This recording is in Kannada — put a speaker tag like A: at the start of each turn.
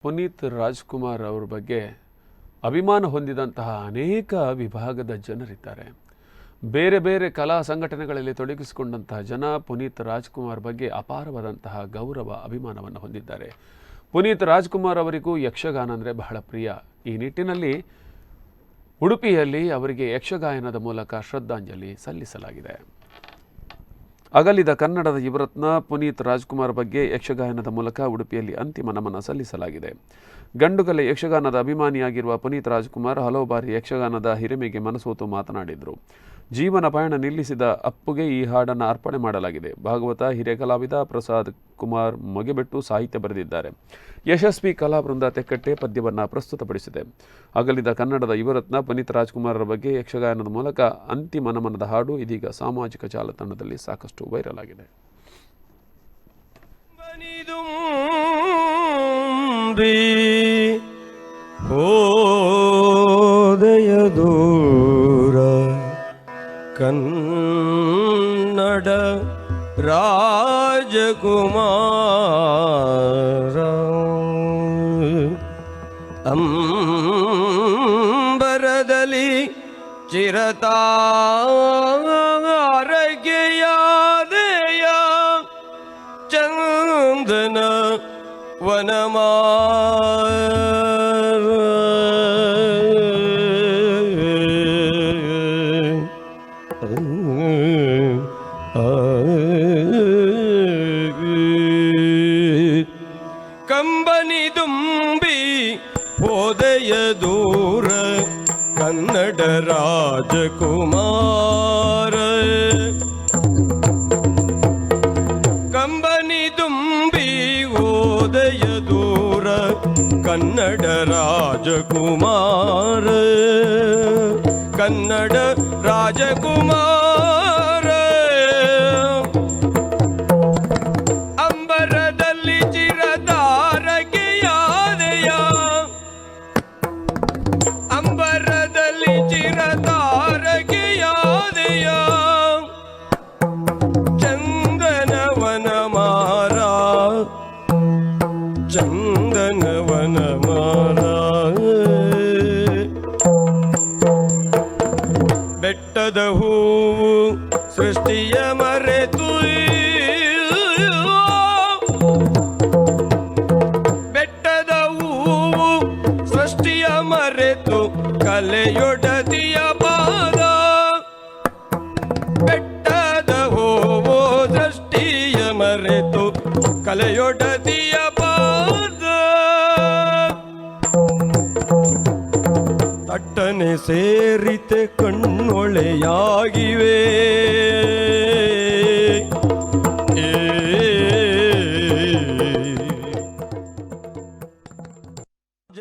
A: ಪುನೀತ್ ರಾಜ್ಕುಮಾರ್ ಅವರ ಬಗ್ಗೆ ಅಭಿಮಾನ ಹೊಂದಿದಂತಹ ಅನೇಕ ವಿಭಾಗದ ಜನರಿದ್ದಾರೆ. ಬೇರೆ ಬೇರೆ ಕಲಾ ಸಂಘಟನೆಗಳಲ್ಲಿ ತೊಡಗಿಸಿಕೊಂಡಂತಹ ಜನ ಪುನೀತ್ ರಾಜ್ಕುಮಾರ್ ಬಗ್ಗೆ ಅಪಾರವಾದಂತಹ ಗೌರವ ಅಭಿಮಾನವನ್ನು ಹೊಂದಿದ್ದಾರೆ. ಪುನೀತ್ ರಾಜ್ಕುಮಾರ್ ಅವರಿಗೂ ಯಕ್ಷಗಾನ ಅಂದರೆ ಬಹಳ ಪ್ರಿಯ. ಈ ನಿಟ್ಟಿನಲ್ಲಿ ಉಡುಪಿಯಲ್ಲಿ ಅವರಿಗೆ ಯಕ್ಷಗಾಯನದ ಮೂಲಕ ಶ್ರದ್ಧಾಂಜಲಿ ಸಲ್ಲಿಸಲಾಗಿದೆ. ಅಗಲಿದ ಕನ್ನಡದ ಯುವರತ್ನ ಪುನೀತ್ ರಾಜ್ಕುಮಾರ್ ಬಗ್ಗೆ ಯಕ್ಷಗಾಯನದ ಮೂಲಕ ಉಡುಪಿಯಲ್ಲಿ ಅಂತಿಮ ನಮನ ಸಲ್ಲಿಸಲಾಗಿದೆ. ಗಂಡುಗಲೆ ಯಕ್ಷಗಾನದ ಅಭಿಮಾನಿಯಾಗಿರುವ ಪುನೀತ್ ರಾಜ್ಕುಮಾರ್ ಹಲವು ಬಾರಿ ಯಕ್ಷಗಾನದ ಹಿರಿಮೆಗೆ ಮನಸೋತು ಮಾತನಾಡಿದರು. ಜೀವನ ಪಯಣ ನಿಲ್ಲಿಸಿದ ಅಪ್ಪುಗೆ ಈ ಹಾಡನ್ನು ಅರ್ಪಣೆ ಮಾಡಲಾಗಿದೆ. ಭಾಗವತ ಹಿರಿಯ ಕಲಾವಿದ ಪ್ರಸಾದ್ ಕುಮಾರ್ ಮೊಗೆಬೆಟ್ಟು ಸಾಹಿತ್ಯ ಬರೆದಿದ್ದಾರೆ. ಯಶಸ್ವಿ ಕಲಾವೃಂದ ತೆಕ್ಕಟ್ಟೆ ಪದ್ಯವನ್ನು ಪ್ರಸ್ತುತಪಡಿಸಿದೆ. ಅಗಲಿದ ಕನ್ನಡದ ಯುವರತ್ನ ಪುನೀತ್ ರಾಜ್ಕುಮಾರರ ಬಗ್ಗೆ ಯಕ್ಷಗಾಯನದ ಮೂಲಕ ಅಂತಿಮ ನಮನದ ಹಾಡು ಇದೀಗ ಸಾಮಾಜಿಕ ಜಾಲತಾಣದಲ್ಲಿ ಸಾಕಷ್ಟು ವೈರಲ್ ಆಗಿದೆ.
B: ಕನ್ನಡ ರಾಜಕುಮಾರ ಅಂಬರದಲ್ಲಿ ಚಿರತಾರಗೆಯಾದೆಯ ಚಂದನ ಕಂಬನಿ ತುಂಬಿ ಹೋದೆಯ ದೂರ ಕನ್ನಡ ರಾಜಕುಮಾರ ಕಂಬನಿ ತುಂಬಿ ಹೋದೆಯ ದೂರ ಕನ್ನಡ ರಾಜಕುಮಾರ ಕನ್ನಡ ರಾಜಕುಮಾರ ಅಂಬರದಲ್ಲಿ ಚಿರತಾರಗೆಯಾದೆಯ ಅಂಬರದಲ್ಲಿ ಚಿರತಾರಗೆಯಾದೆಯ ಚಂದನವನ ಮಾರ ಚಂದನವನ ಮಾರ ಬೆಟ್ಟದ ಹೂವು ಸೃಷ್ಟಿಯ ಮರೆತು ಬೆಟ್ಟದ ಹೂವು ಸೃಷ್ಟಿಯ ಮರೆತು ಕಲೆಯೊಡದಿಯ ಪಾದ ಬೆಟ್ಟದ ಹೂವು ಸೃಷ್ಟಿಯ ಮರೆತು ಕಲೆಯೊಡದಿಯ ಪಾದ ತಟ್ಟನೆ ಸೇರಿತೆ ಕಣ್ಣೊಳೆಯಾಗಿವೆ